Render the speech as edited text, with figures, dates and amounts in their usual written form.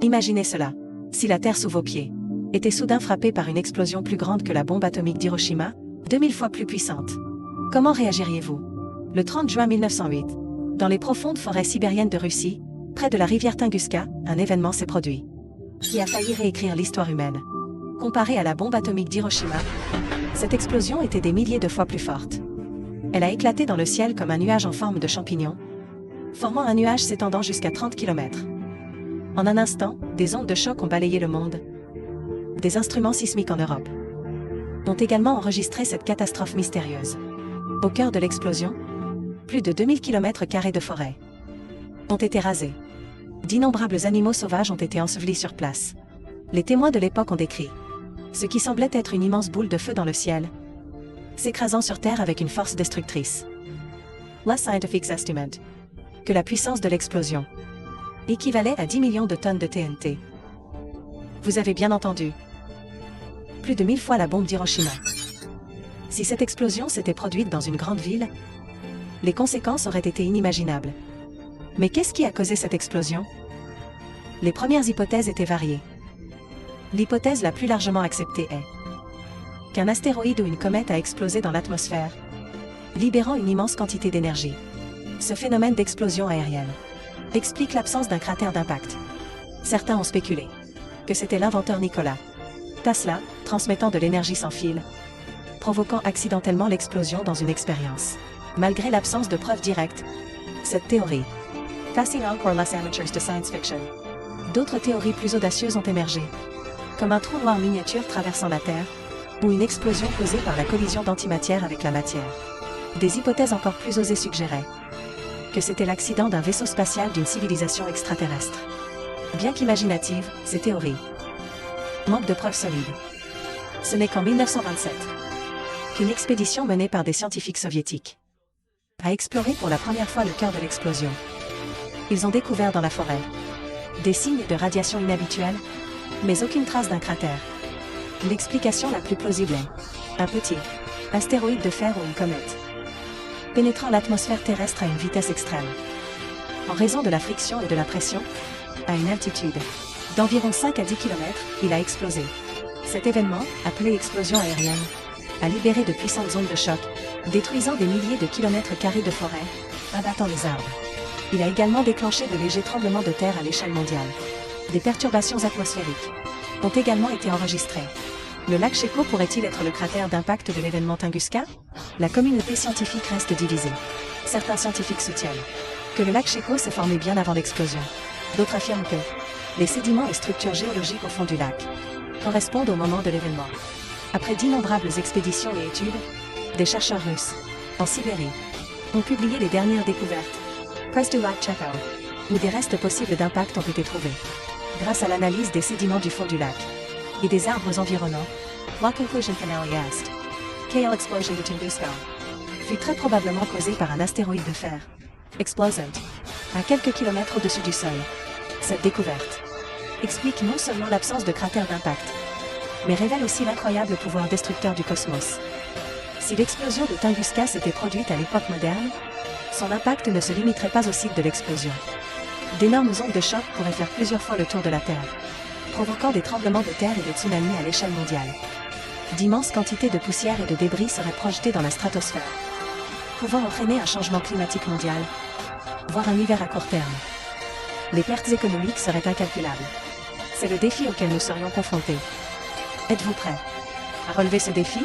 Imaginez cela. Si la Terre sous vos pieds était soudain frappée par une explosion plus grande que la bombe atomique d'Hiroshima, 2000 fois plus puissante. Comment réagiriez-vous? Le 30 juin 1908, dans les profondes forêts sibériennes de Russie, près de la rivière Tunguska, un événement s'est produit qui a failli réécrire l'histoire humaine. Comparée à la bombe atomique d'Hiroshima, cette explosion était des milliers de fois plus forte. Elle a éclaté dans le ciel comme un nuage en forme de champignon, formant un nuage s'étendant jusqu'à 30 km. En un instant, des ondes de choc ont balayé le monde. Des instruments sismiques en Europe ont également enregistré cette catastrophe mystérieuse. Au cœur de l'explosion, plus de 2000 km² de forêt ont été rasés. D'innombrables animaux sauvages ont été ensevelis sur place. Les témoins de l'époque ont décrit ce qui semblait être une immense boule de feu dans le ciel, s'écrasant sur Terre avec une force destructrice. La Scientific Estimate que la puissance de l'explosion équivalait à 10 millions de tonnes de TNT. Vous avez bien entendu. Plus de 1000 fois la bombe d'Hiroshima. Si cette explosion s'était produite dans une grande ville, les conséquences auraient été inimaginables. Mais qu'est-ce qui a causé cette explosion? Les premières hypothèses étaient variées. L'hypothèse la plus largement acceptée est qu'un astéroïde ou une comète a explosé dans l'atmosphère, libérant une immense quantité d'énergie. Ce phénomène d'explosion aérienne explique l'absence d'un cratère d'impact. Certains ont spéculé que c'était l'inventeur Nikola Tesla, transmettant de l'énergie sans fil, provoquant accidentellement l'explosion dans une expérience. Malgré l'absence de preuves directes, cette théorie fascine encore les amateurs de science fiction. D'autres théories plus audacieuses ont émergé, comme un trou noir miniature traversant la Terre, ou une explosion causée par la collision d'antimatière avec la matière. Des hypothèses encore plus osées suggéraient que c'était l'accident d'un vaisseau spatial d'une civilisation extraterrestre. Bien qu'imaginative, ces théories manquent de preuves solides. Ce n'est qu'en 1927 qu'une expédition menée par des scientifiques soviétiques a exploré pour la première fois le cœur de l'explosion. Ils ont découvert dans la forêt des signes de radiation inhabituelle, mais aucune trace d'un cratère. L'explication la plus plausible est un petit astéroïde de fer ou une comète pénétrant l'atmosphère terrestre à une vitesse extrême. En raison de la friction et de la pression, à une altitude d'environ 5 à 10 km, il a explosé. Cet événement, appelé explosion aérienne, a libéré de puissantes ondes de choc, détruisant des milliers de kilomètres carrés de forêt, abattant les arbres. Il a également déclenché de légers tremblements de terre à l'échelle mondiale. Des perturbations atmosphériques ont également été enregistrées. Le lac Sheko pourrait-il être le cratère d'impact de l'événement Tunguska? La communauté scientifique reste divisée. Certains scientifiques soutiennent que le lac Sheko s'est formé bien avant l'explosion. D'autres affirment que les sédiments et structures géologiques au fond du lac correspondent au moment de l'événement. Après d'innombrables expéditions et études, des chercheurs russes, en Sibérie, ont publié les dernières découvertes, près du lac Sheko, où des restes possibles d'impact ont été trouvés. Grâce à l'analyse des sédiments du fond du lac et des arbres environnants, la conclusion finale est que l'explosion de Tunguska fut très probablement causée par un astéroïde de fer, explosant à quelques kilomètres au-dessus du sol. Cette découverte explique non seulement l'absence de cratère d'impact, mais révèle aussi l'incroyable pouvoir destructeur du cosmos. Si l'explosion de Tunguska s'était produite à l'époque moderne, son impact ne se limiterait pas au site de l'explosion. D'énormes ondes de choc pourraient faire plusieurs fois le tour de la Terre, provoquant des tremblements de terre et des tsunamis à l'échelle mondiale. D'immenses quantités de poussière et de débris seraient projetées dans la stratosphère, pouvant entraîner un changement climatique mondial, voire un hiver à court terme. Les pertes économiques seraient incalculables. C'est le défi auquel nous serions confrontés. Êtes-vous prêts à relever ce défi?